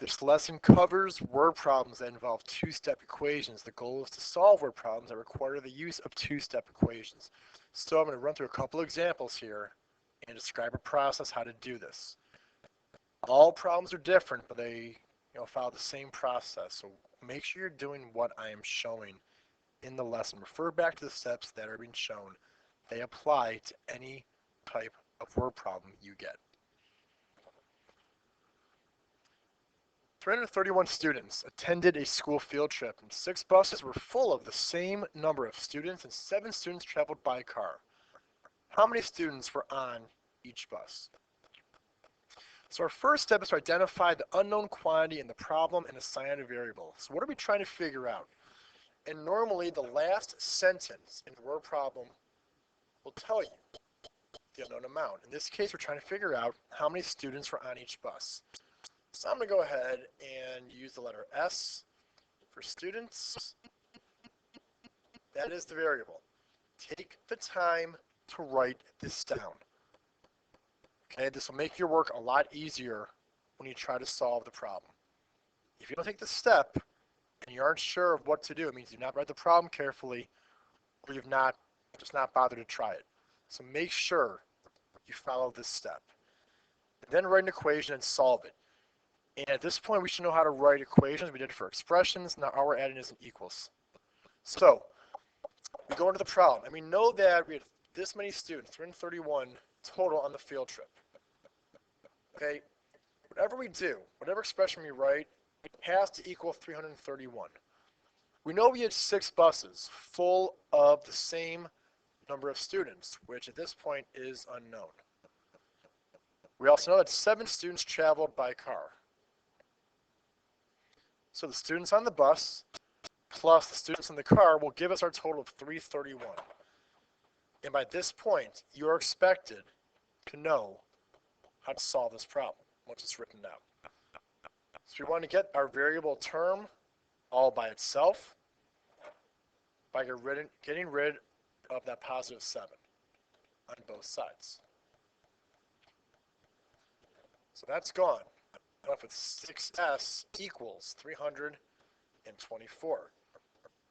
This lesson covers word problems that involve two-step equations. The goal is to solve word problems that require the use of two-step equations. So I'm going to run through a couple examples here and describe a process how to do this. All problems are different, but they follow the same process. So make sure you're doing what I am showing in the lesson. Refer back to the steps that are being shown. They apply to any type of word problem you get. 331 students attended a school field trip, and 6 buses were full of the same number of students, and 7 students traveled by car. How many students were on each bus? So our first step is to identify the unknown quantity in the problem and assign a variable. So what are we trying to figure out? And normally the last sentence in the word problem will tell you the unknown amount. In this case, we're trying to figure out how many students were on each bus. So I'm going to go ahead and use the letter S for students. That is the variable. Take the time to write this down. Okay, this will make your work a lot easier when you try to solve the problem. If you don't take the step and you aren't sure of what to do, it means you've not read the problem carefully or you've just not bothered to try it. So make sure you follow this step. And then write an equation and solve it. And at this point, we should know how to write equations. We did it for expressions. Now all we're adding is an equals. So we go into the problem, and we know that we had this many students, 331 total on the field trip. Okay, whatever we do, whatever expression we write, has to equal 331. We know we had 6 buses full of the same number of students, which at this point is unknown. We also know that 7 students traveled by car. So the students on the bus plus the students in the car will give us our total of 331. And by this point, you are expected to know how to solve this problem once it's written down. So we want to get our variable term all by itself by getting rid of that positive 7 on both sides. So that's gone. Left with 6s equals 324.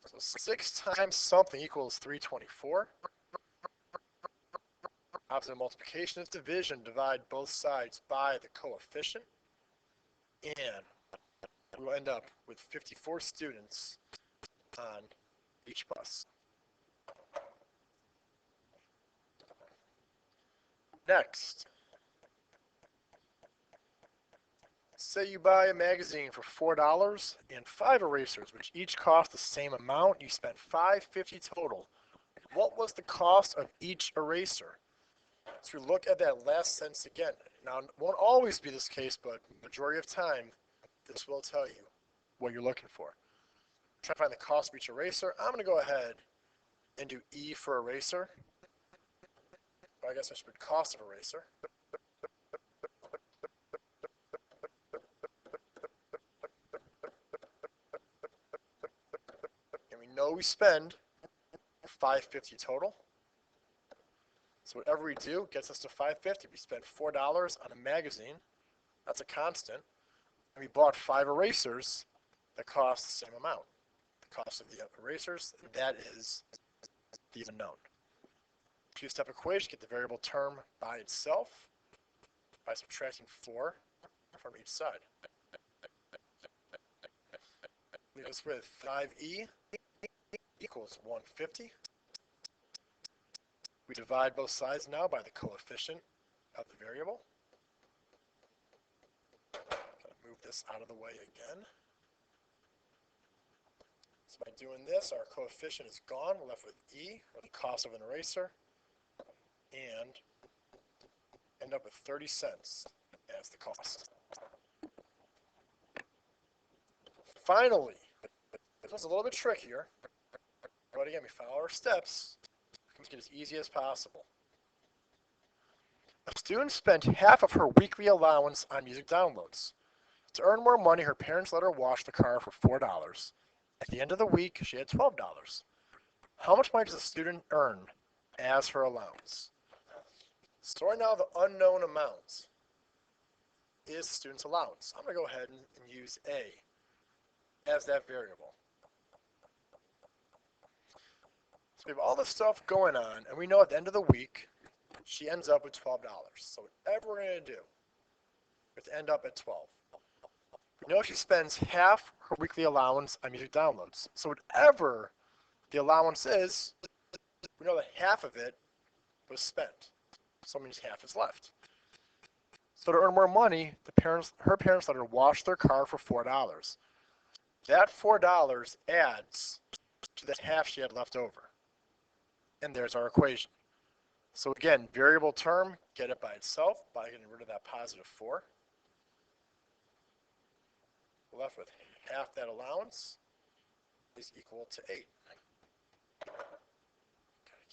So 6 times something equals 324. Opposite of multiplication is division. Divide both sides by the coefficient. And we will end up with 54 students on each bus. Next, say you buy a magazine for $4 and 5 erasers, which each cost the same amount. You spent $5.50 total. What was the cost of each eraser? So we look at that last sentence again. Now, it won't always be this case, but majority of time, this will tell you what you're looking for. Try to find the cost of each eraser. I'm going to go ahead and do E for eraser. I guess I should put cost of eraser. And we know we spend $5.50 total. So whatever we do gets us to $5.50. We spent $4 on a magazine. That's a constant. And we bought 5 erasers that cost the same amount. The cost of the erasers, that is the unknown. Two-step equation, get the variable term by itself by subtracting 4 from each side. Leave us with 5e equals 150. We divide both sides now by the coefficient of the variable. Move this out of the way again. So by doing this, our coefficient is gone. We're left with E, or the cost of an eraser, and end up with 30 cents as the cost. Finally, this one's a little bit trickier, but again, we follow our steps. Make it as easy as possible. A student spent half of her weekly allowance on music downloads. To earn more money, her parents let her wash the car for $4. At the end of the week, she had $12. How much money does the student earn as her allowance? So right now, the unknown amount is student's allowance. I'm going to go ahead and use A as that variable. So we have all this stuff going on, and we know at the end of the week, she ends up with $12. So whatever we're going to do, we have to end up at 12. We know she spends half her weekly allowance on music downloads. So whatever the allowance is, we know that half of it was spent. So that means half is left. So to earn more money, her parents let her wash their car for $4. That $4 adds to the half she had left over. And there's our equation. So again, variable term, get it by itself by getting rid of that positive 4. We're left with half that allowance is equal to 8. Gotta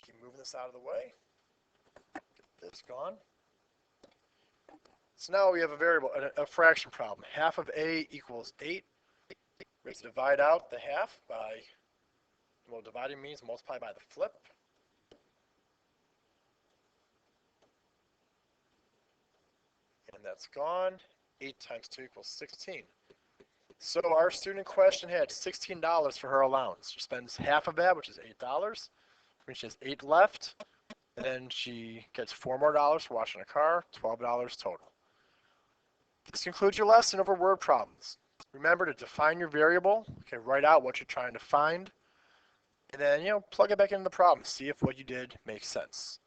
keep moving this out of the way. Get this gone. So now we have a variable, a fraction problem. Half of A equals 8. We have to divide out the half by, well, dividing means multiply by the flip. And that's gone. 8 times 2 equals 16. So our student in question had $16 for her allowance. She spends half of that, which is $8. Which means she has 8 left. And then she gets $4 more for washing a car, $12 total. This concludes your lesson over word problems. Remember to define your variable. Okay, write out what you're trying to find. And then, plug it back into the problem. See if what you did makes sense.